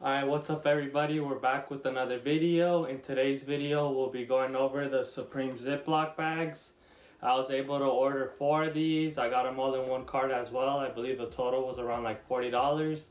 Alright, what's up everybody? We're back with another video. In today's video, we'll be going over the Supreme Ziploc bags. I was able to order 4 of these. I got them all in one cart as well. I believe the total was around like $40.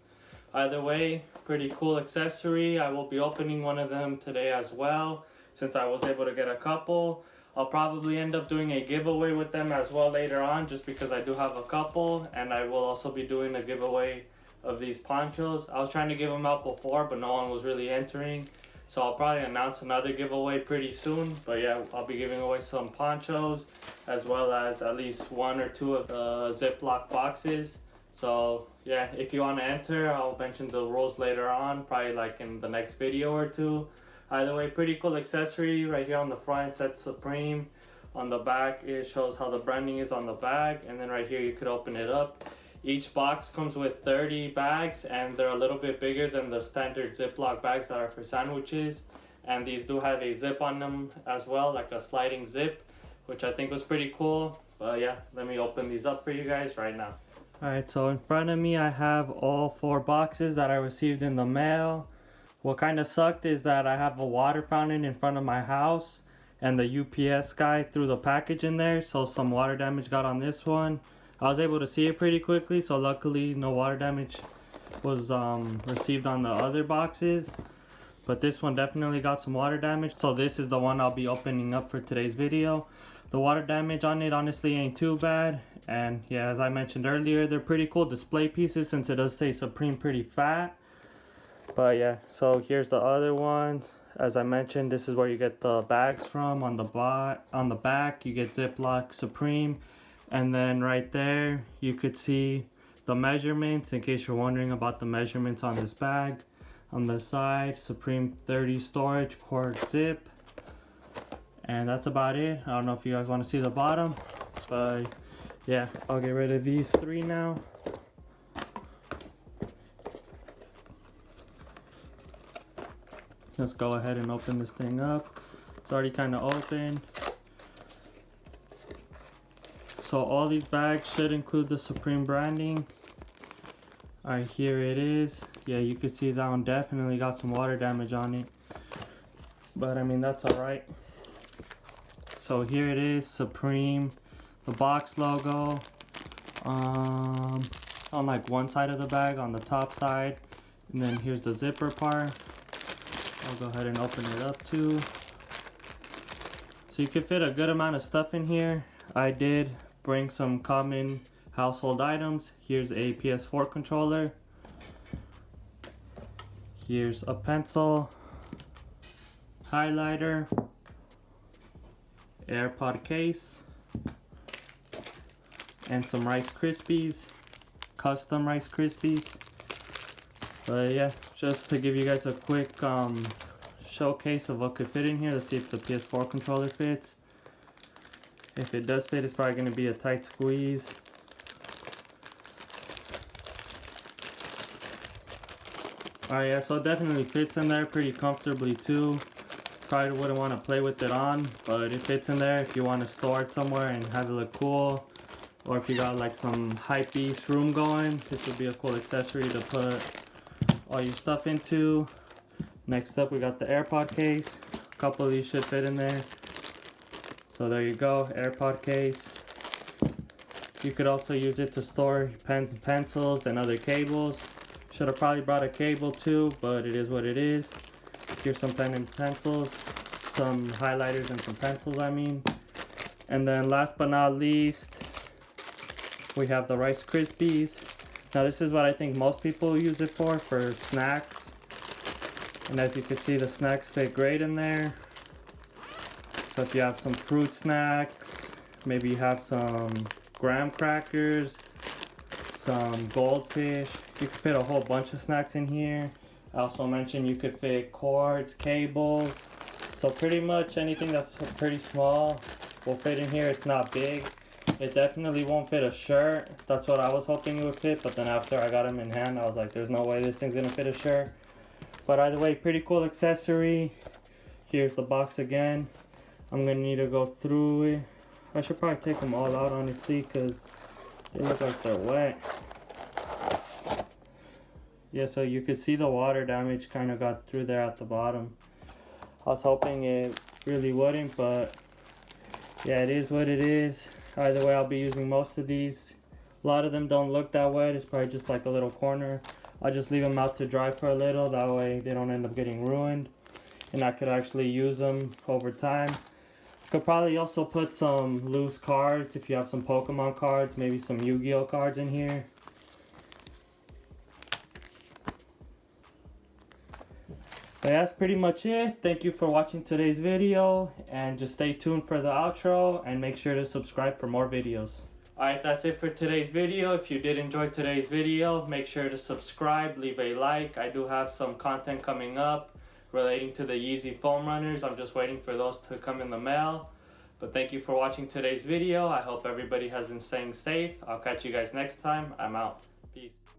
Either way, pretty cool accessory. I will be opening one of them today as well, since I was able to get a couple. I'll probably end up doing a giveaway with them as well later on, just because I do have a couple, and I will also be doing a giveaway of these ponchos. I was trying to give them out before, but no one was really entering, so I'll probably announce another giveaway pretty soon. But yeah, I'll be giving away some ponchos as well as at least 1 or 2 of the Ziploc boxes. So yeah, if you want to enter, I'll mention the rules later on, probably like in the next video or 2. Either way, pretty cool accessory. Right here on the front it says Supreme. On the back it shows how the branding is on the bag, and then right here you could open it up. Each box comes with 30 bags, and they're a little bit bigger than the standard Ziploc bags that are for sandwiches. And these do have a zip on them as well, like a sliding zip, which I think was pretty cool. But yeah, let me open these up for you guys right now. Alright, so in front of me I have all 4 boxes that I received in the mail. What kind of sucked is that I have a water fountain in front of my house, and the UPS guy threw the package in there, so some water damage got on this one. I was able to see it pretty quickly, so luckily no water damage was received on the other boxes. But this one definitely got some water damage, so this is the one I'll be opening up for today's video. The water damage on it honestly ain't too bad, and yeah, as I mentioned earlier, they're pretty cool display pieces since it does say Supreme pretty fat. But yeah, so here's the other ones. As I mentioned, this is where you get the bags from. On the back you get Ziploc Supreme. And then right there, you could see the measurements, in case you're wondering about the measurements on this bag. On the side, Supreme 30 storage quart zip. And that's about it. I don't know if you guys want to see the bottom, but yeah, I'll get rid of these 3 now. Let's go ahead and open this thing up. It's already kind of open. So all these bags should include the Supreme branding. Alright, here it is. Yeah, you can see that one definitely got some water damage on it, but I mean, that's alright. So here it is, Supreme, the box logo on like one side of the bag, on the top side, and then here's the zipper part. I'll go ahead and open it up too. So you can fit a good amount of stuff in here. I did bring some common household items. Here's a PS4 controller. Here's a pencil, highlighter, AirPod case, and some Rice Krispies, custom Rice Krispies. But yeah, just to give you guys a quick showcase of what could fit in here. Let's see if the PS4 controller fits. If it does fit, it's probably going to be a tight squeeze. Alright, yeah, so it definitely fits in there pretty comfortably too. Probably wouldn't want to play with it on, but it fits in there if you want to store it somewhere and have it look cool. Or if you got like some hype-beast room going, this would be a cool accessory to put all your stuff into. Next up, we got the AirPod case. A couple of these should fit in there. So there you go, AirPod case. You could also use it to store pens and pencils and other cables. Should have probably brought a cable too, but it is what it is. Here's some pen and pencils, some highlighters and some pencils, I mean. And then last but not least, we have the Rice Krispies. Now this is what I think most people use it for snacks. And as you can see, the snacks fit great in there. So if you have some fruit snacks, maybe you have some graham crackers, some goldfish, you could fit a whole bunch of snacks in here. I also mentioned you could fit cords, cables, so pretty much anything that's pretty small will fit in here. It's not big. It definitely won't fit a shirt. That's what I was hoping it would fit, but then after I got them in hand, I was like, there's no way this thing's gonna fit a shirt. But either way, pretty cool accessory. Here's the box again. I'm gonna need to go through it. I should probably take them all out honestly, because they look like they're wet. Yeah, so you could see the water damage kind of got through there at the bottom. I was hoping it really wouldn't, but yeah, it is what it is. Either way, I'll be using most of these. A lot of them don't look that wet. It's probably just like a little corner. I'll just leave them out to dry for a little. That way they don't end up getting ruined. And I could actually use them over time. Could probably also put some loose cards if you have some Pokemon cards, maybe some Yu-Gi-Oh cards in here. But that's pretty much it. Thank you for watching today's video, and just stay tuned for the outro and make sure to subscribe for more videos. Alright, that's it for today's video. If you did enjoy today's video, make sure to subscribe, leave a like. I do have some content coming up relating to the Yeezy foam runners. I'm just waiting for those to come in the mail. But thank you for watching today's video. I hope everybody has been staying safe. I'll catch you guys next time. I'm out. Peace.